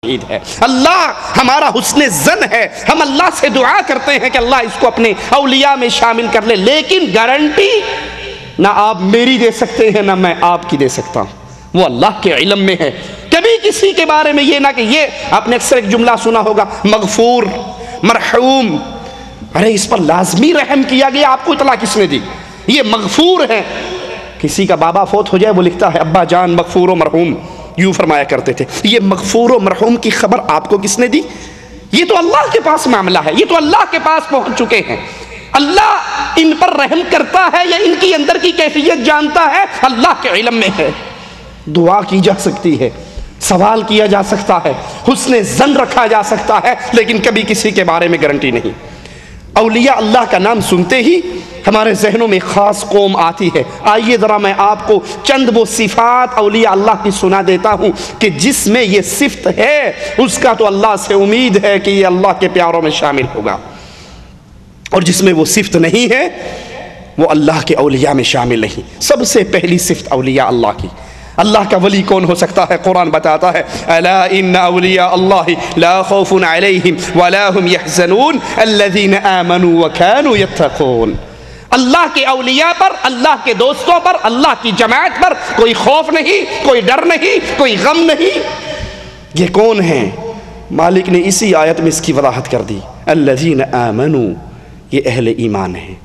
توحید ہے، اللہ ہمارا حسن ظن ہے، ہم اللہ سے دعا کرتے ہیں کہ اللہ اس کو اپنے اولیاء میں شامل کر لے، لیکن گارنٹی نہ آپ میری دے سکتے ہیں نہ میں آپ کی دے سکتا ہوں، وہ اللہ کے علم میں ہے۔ کبھی کسی کے بارے میں یہ نہ کہ یہ آپ نے اکثر ایک جملہ سنا ہوگا، مغفور، مرحوم، ارے اس پر لازمی رحم کیا گیا، آپ کو اطلاع کس نے دی؟ یہ مغفور ہے۔ کسی کا بابا فوت ہو جائے وہ لکھتا ہے ابا جان مغفور و مرحوم، یوں فرمایا کرتے تھے۔ یہ مغفور و مرحوم کی خبر آپ کو کس نے دی؟ یہ تو اللہ کے پاس معاملہ ہے، یہ تو اللہ کے پاس پہنچ چکے ہیں۔ اللہ ان پر رحم کرتا ہے یا ان کی اندر کی کیفیت جانتا ہے، اللہ کے علم میں ہے۔ دعا کی جا سکتی ہے، سوال کیا جا سکتا ہے، حسن ظن رکھا جا سکتا ہے، لیکن کبھی کسی کے بارے میں گارنٹی نہیں۔ اولیاء اللہ کا نام سنتے ہی ہمارے ذہنوں میں خاص قوم آتی ہے۔ آئیے ذرا میں آپ کو چند وہ صفات اولیاء اللہ کی سنا دیتا ہوں کہ جس میں یہ صفت ہے اس کا تو اللہ سے امید ہے کہ یہ اللہ کے پیاروں میں شامل ہوگا، اور جس میں وہ صفت نہیں ہے وہ اللہ کے اولیاء میں شامل نہیں۔ سب سے پہلی صفت اولیاء اللہ کی، اللہ کا ولی کون ہو سکتا ہے؟ قرآن بتاتا ہے الا ان اولیاء اللہ لا خوف علیہم ولا هم يحزنون الذین آمنوا وكانوا يتقون۔ اللہ کے اولیاء پر، اللہ کے دوستوں پر، اللہ کی جماعت پر کوئی خوف نہیں، کوئی ڈر نہیں، کوئی غم نہیں۔ یہ کون ہیں؟ مالک نے اسی آیت میں اس کی وضاحت کر دی، الذین آمنوا، یہ اہل ایمان ہیں۔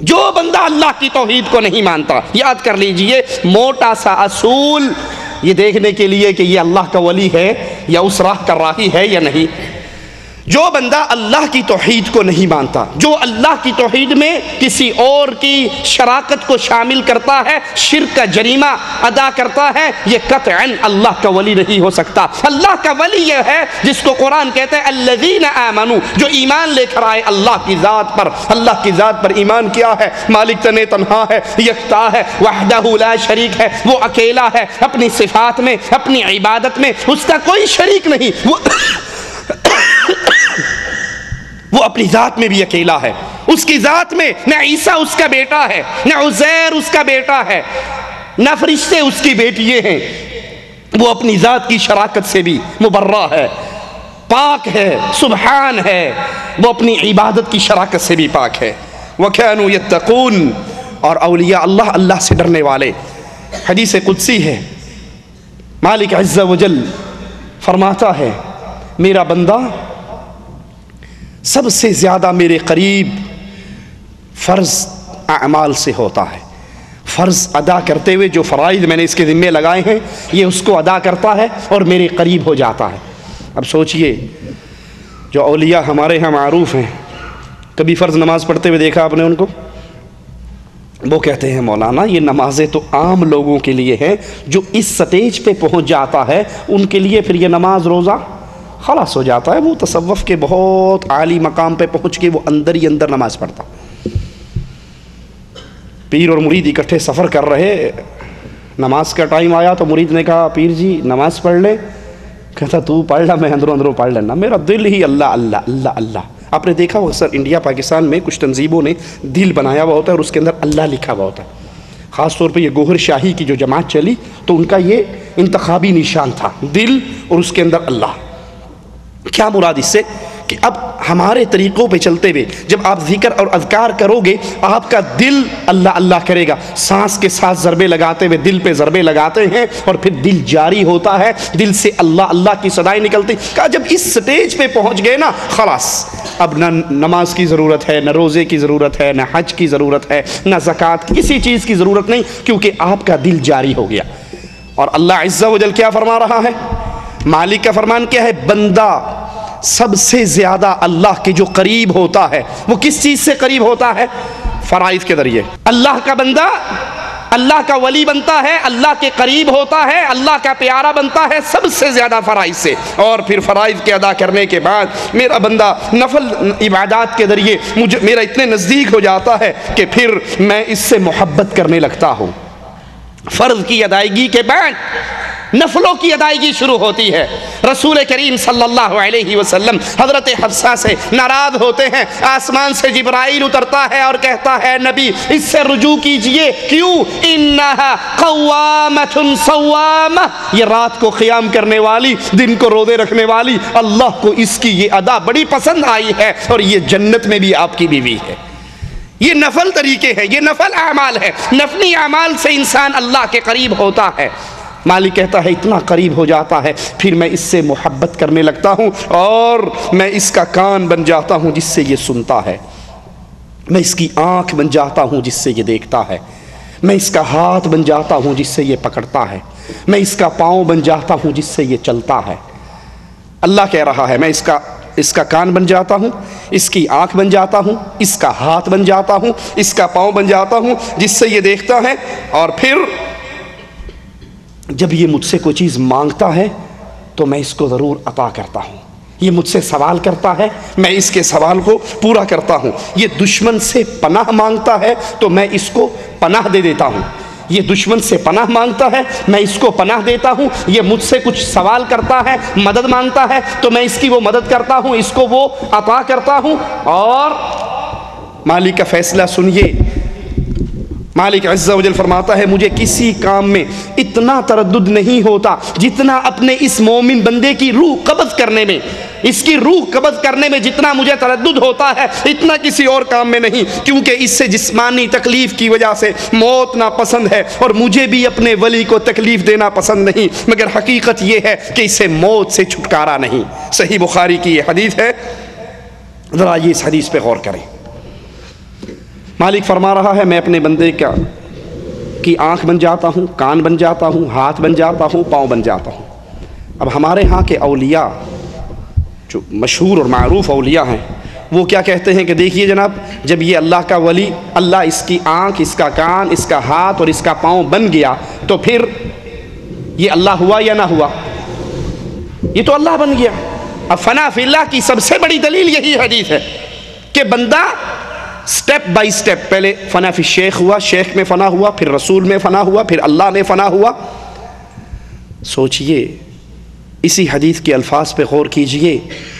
جو بندہ اللہ کی توحید کو نہیں مانتا، یاد کر لیجئے موٹا سا اصول یہ دیکھنے کے لیے کہ یہ اللہ کا ولی ہے یا اس راہ کا راہی ہے یا نہیں، جو بندہ اللہ کی توحید کو نہیں مانتا، جو اللہ کی توحید میں کسی اور کی شراکت کو شامل کرتا ہے، شرک کا جریمہ ادا کرتا ہے، یہ قطعاً اللہ کا ولی نہیں ہو سکتا۔ اللہ کا ولی یہ ہے جس کو قرآن کہتے ہیں الذین آمنوا، جو ایمان لے کر آئے اللہ کی ذات پر۔ اللہ کی ذات پر ایمان کیا ہے؟ مالک تنہا ہے، یکتا ہے، وحدہ لا شریک ہے، وہ اکیلا ہے، اپنی صفات میں، اپنی عبادت میں اس کا کوئی شریک نہیں، وہ اپنی ذات میں بھی اکیلا ہے۔ اس کی ذات میں نہ عیسیٰ اس کا بیٹا ہے، نہ عزیر اس کا بیٹا ہے، نہ فرشتے اس کی بیٹیے ہیں۔ وہ اپنی ذات کی شراکت سے بھی مبرہ ہے، پاک ہے، سبحان ہے۔ وہ اپنی عبادت کی شراکت سے بھی پاک ہے۔ وَكَانُوا يَتَّقُونَ، اور اولیاء اللہ اللہ سے ڈرنے والے۔ حدیث قدسی ہے، مالک عز و جل فرماتا ہے میرا بندہ سب سے زیادہ میرے قریب فرض اعمال سے ہوتا ہے، فرض ادا کرتے ہوئے جو فرائض میں نے اس کے ذمے لگائے ہیں یہ اس کو ادا کرتا ہے اور میرے قریب ہو جاتا ہے۔ اب سوچئے جو اولیاء ہمارے ہاں معروف ہیں، کبھی فرض نماز پڑھتے ہوئے دیکھا آپ نے ان کو؟ وہ کہتے ہیں مولانا یہ نمازیں تو عام لوگوں کے لیے ہیں، جو اس سٹیج پہ پہنچ جاتا ہے ان کے لیے پھر یہ نماز روزہ خلاص ہو جاتا ہے، وہ تصوف کے بہت عالی مقام پہ پہنچ کے وہ اندر ہی اندر نماز پڑھتا۔ پیر اور مرید اکٹھے سفر کر رہے، نماز کا ٹائم آیا تو مرید نے کہا پیر جی نماز پڑھ لے، کہتا تو پڑھ لا، میں اندروں پڑھ لینا، میرا دل ہی اللہ اللہ اللہ اللہ۔ آپ نے دیکھا وہ اکثر انڈیا پاکستان میں کچھ تنظیموں نے دل بنایا ہوا ہوتا ہے اور اس کے اندر اللہ لکھا ہوا ہوتا ہے۔ خاص طور پہ یہ گوہر شاہی کی جو جماعت چلی تو ان کا یہ انتخابی نشان تھا، دل اور اس کے اندر اللہ۔ کیا مراد اس سے؟ کہ اب ہمارے طریقوں پہ چلتے ہوئے جب آپ ذکر اور اذکار کرو گے آپ کا دل اللہ اللہ کرے گا، سانس کے ساتھ ضربے لگاتے ہوئے دل پہ ضربے لگاتے ہیں اور پھر دل جاری ہوتا ہے، دل سے اللہ اللہ کی صدائیں نکلتی۔ کہا جب اس سٹیج پہ پہنچ گئے نا خلاص اب نہ نماز کی ضرورت ہے، نہ روزے کی ضرورت ہے، نہ حج کی ضرورت ہے، نہ زکوٰۃ، کسی چیز کی ضرورت نہیں، کیونکہ آپ کا دل جاری ہو گیا۔ اور اللہ عز و جل کیا فرما رہا ہے؟ مالک کا فرمان کیا ہے؟ بندہ سب سے زیادہ اللہ کے جو قریب ہوتا ہے وہ کس چیز سے قریب ہوتا ہے؟ فرائض کے ذریعے۔ اللہ کا بندہ اللہ کا ولی بنتا ہے، اللہ کے قریب ہوتا ہے، اللہ کا پیارا بنتا ہے سب سے زیادہ فرائض سے، اور پھر فرائض کے ادا کرنے کے بعد میرا بندہ نفل عبادات کے ذریعے میرا اتنے نزدیک ہو جاتا ہے کہ پھر میں اس سے محبت کرنے لگتا ہوں۔ فرض کی ادائیگی کے بعد نفلوں کی ادائیگی شروع ہوتی ہے۔ رسول کریم صلی اللہ علیہ وسلم حضرت حفصہ سے ناراض ہوتے ہیں، آسمان سے جبرائیل اترتا ہے اور کہتا ہے نبی اس سے رجوع کیجئے، کیوں؟ انہا قوامۃ صوامہ، یہ رات کو قیام کرنے والی، دن کو روزے رکھنے والی، اللہ کو اس کی یہ ادا بڑی پسند آئی ہے اور یہ جنت میں بھی آپ کی بیوی ہے۔ یہ نفل طریقے ہیں، یہ نفل اعمال ہے، نفلی اعمال سے انسان اللہ کے قریب ہوتا ہے۔ مالک کہتا ہے اتنا قریب ہو جاتا ہے پھر میں اس سے محبت کرنے لگتا ہوں اور میں اس کا کان بن جاتا ہوں جس سے یہ سنتا ہے، میں اس کی آنکھ بن جاتا ہوں جس سے یہ دیکھتا ہے، میں اس کا ہاتھ بن جاتا ہوں جس سے یہ پکڑتا ہے، میں اس کا پاؤں بن جاتا ہوں جس سے یہ چلتا ہے۔ اللہ کہہ رہا ہے میں اس کا کان بن جاتا ہوں، اس کی آنکھ بن جاتا ہوں، اس کا ہاتھ بن جاتا ہوں، اس کا پاؤں بن جاتا ہوں جس سے یہ دیکھتا ہے، اور پھر جب یہ مجھ سے کوئی چیز مانگتا ہے تو میں اس کو ضرور عطا کرتا ہوں۔ یہ مجھ سے سوال کرتا ہے میں اس کے سوال کو پورا کرتا ہوں۔ یہ دشمن سے پناہ مانگتا ہے تو میں اس کو پناہ دے دیتا ہوں۔ یہ دشمن سے پناہ مانگتا ہے میں اس کو پناہ دیتا ہوں۔ یہ مجھ سے کچھ سوال کرتا ہے، مدد مانگتا ہے تو میں اس کی وہ مدد کرتا ہوں، اس کو وہ عطا کرتا ہوں۔ اور مالک کا فیصلہ سنیے، مالک عز و جل فرماتا ہے مجھے کسی کام میں اتنا تردد نہیں ہوتا جتنا اپنے اس مومن بندے کی روح قبض کرنے میں، اس کی روح قبض کرنے میں جتنا مجھے تردد ہوتا ہے اتنا کسی اور کام میں نہیں، کیونکہ اس سے جسمانی تکلیف کی وجہ سے موت ناپسند ہے اور مجھے بھی اپنے ولی کو تکلیف دینا پسند نہیں، مگر حقیقت یہ ہے کہ اسے موت سے چھٹکارا نہیں۔ صحیح بخاری کی یہ حدیث ہے، ذرا یہ اس حدیث پہ غور کریں۔ مالک فرما رہا ہے میں اپنے بندے کی آنکھ بن جاتا ہوں، کان بن جاتا ہوں، ہاتھ بن جاتا ہوں، پاؤں بن جاتا ہوں۔ اب ہمارے ہاں کے اولیاء جو مشہور اور معروف اولیاء ہیں وہ کیا کہتے ہیں کہ دیکھیے جناب جب یہ اللہ کا ولی، اللہ اس کی آنکھ، اس کا کان، اس کا ہاتھ اور اس کا پاؤں بن گیا تو پھر یہ اللہ ہوا یا نہ ہوا؟ یہ تو اللہ بن گیا۔ اب فنا فی اللہ کی سب سے بڑی دلیل یہی حدیث ہے کہ بندہ سٹیپ بائی سٹیپ، پہلے فنا فی شیخ ہوا، شیخ میں فنا ہوا، پھر رسول میں فنا ہوا، پھر اللہ میں فنا ہوا۔ سوچئے اسی حدیث کے الفاظ پہ غور کیجئے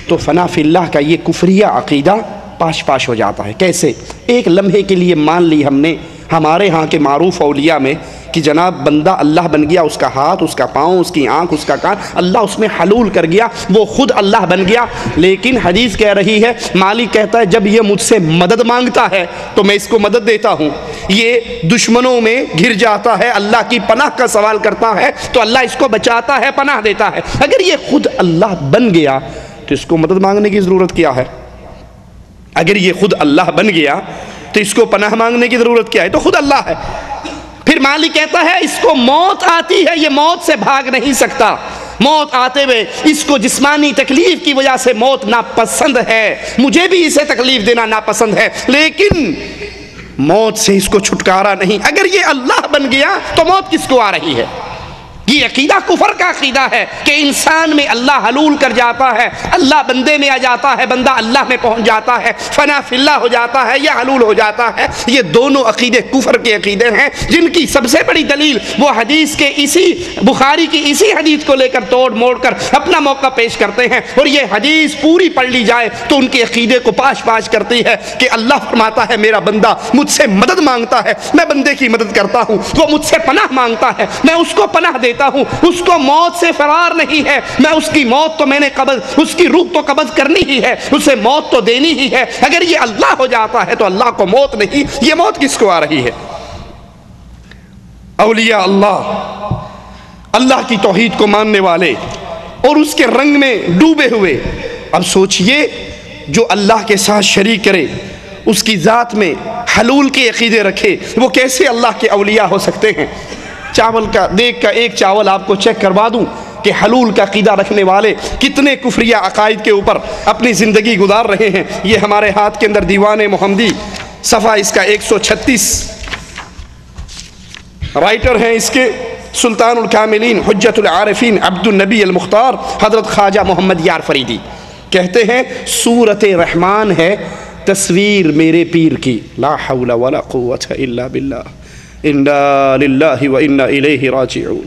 تو فنا فی اللہ کا یہ کفریہ عقیدہ پاش پاش ہو جاتا ہے۔ کیسے؟ ایک لمحے کے لیے مان لی ہم نے ہمارے ہاں کے معروف اولیاء میں کہ جناب بندہ اللہ بن گیا، اس کا ہاتھ، اس کا پاؤں، اس کی آنکھ، اس کا کان، اللہ اس میں حلول کر گیا، وہ خود اللہ بن گیا۔ لیکن حدیث کہہ رہی ہے، مالک کہتا ہے جب یہ مجھ سے مدد مانگتا ہے تو میں اس کو مدد دیتا ہوں، یہ دشمنوں میں گھر جاتا ہے، اللہ کی پناہ کا سوال کرتا ہے تو اللہ اس کو بچاتا ہے، پناہ دیتا ہے۔ اگر یہ خود اللہ بن گیا تو اس کو مدد مانگنے کی ضرورت کیا ہے؟ اگر یہ خود اللہ بن گیا تو اس کو پناہ مانگنے کی ضرورت کیا ہے؟ تو خود اللہ ہے۔ پھر مالک کہتا ہے اس کو موت آتی ہے، یہ موت سے بھاگ نہیں سکتا، موت آتے ہوئے اس کو جسمانی تکلیف کی وجہ سے موت ناپسند ہے، مجھے بھی اسے تکلیف دینا ناپسند ہے، لیکن موت سے اس کو چھٹکارا نہیں۔ اگر یہ اللہ بن گیا تو موت کس کو آ رہی ہے؟ یہ عقیدہ کفر کا عقیدہ ہے کہ انسان میں اللہ حلول کر جاتا ہے، اللہ بندے میں آ جاتا ہے، بندہ اللہ میں پہنچ جاتا ہے، فنا فی اللہ ہو جاتا ہے یا حلول ہو جاتا ہے۔ یہ دونوں عقیدے کفر کے عقیدے ہیں جن کی سب سے بڑی دلیل وہ حدیث کے اسی بخاری کی اسی حدیث کو لے کر توڑ موڑ کر اپنا موقع پیش کرتے ہیں، اور یہ حدیث پوری پڑھ لی جائے تو ان کے عقیدے کو پاش پاش کرتی ہے کہ اللہ فرماتا ہے میرا بندہ مجھ سے مدد مانگتا ہے، میں بندے کی مدد کرتا ہوں، وہ مجھ سے پناہ مانگتا ہے، میں اس کو پناہ دیتا ہوں، اس کو موت سے فرار نہیں ہے، میں اس کی موت تو میں نے قبض، اس کی روح تو قبض کرنی ہی ہے، اسے موت تو دینی ہی ہے۔ اگر یہ اللہ ہو جاتا ہے تو اللہ کو موت نہیں، یہ موت کس کو آ رہی ہے؟ اولیاء اللہ کی توحید کو ماننے والے اور اس کے رنگ میں ڈوبے ہوئے۔ اب سوچئے جو اللہ کے ساتھ شریک کرے، اس کی ذات میں حلول کے عقیدے رکھے، وہ کیسے اللہ کے اولیاء ہو سکتے ہیں؟ چاول کا دیکھ کا ایک چاول آپ کو چیک کروا دوں کہ حلول کا عقیدہ رکھنے والے کتنے کفریہ عقائد کے اوپر اپنی زندگی گزار رہے ہیں۔ یہ ہمارے ہاتھ کے اندر دیوان محمدی، صفحہ اس کا 136، رائٹر ہیں اس کے سلطان الکاملین حجت العارفین عبد النبی المختار حضرت خواجہ محمد یار فریدی کہتے ہیں سورۃ رحمان ہے تصویر میرے پیر کی، لا حول ولا قوت الا باللہ، انا للہ و انا الیہ راجعون۔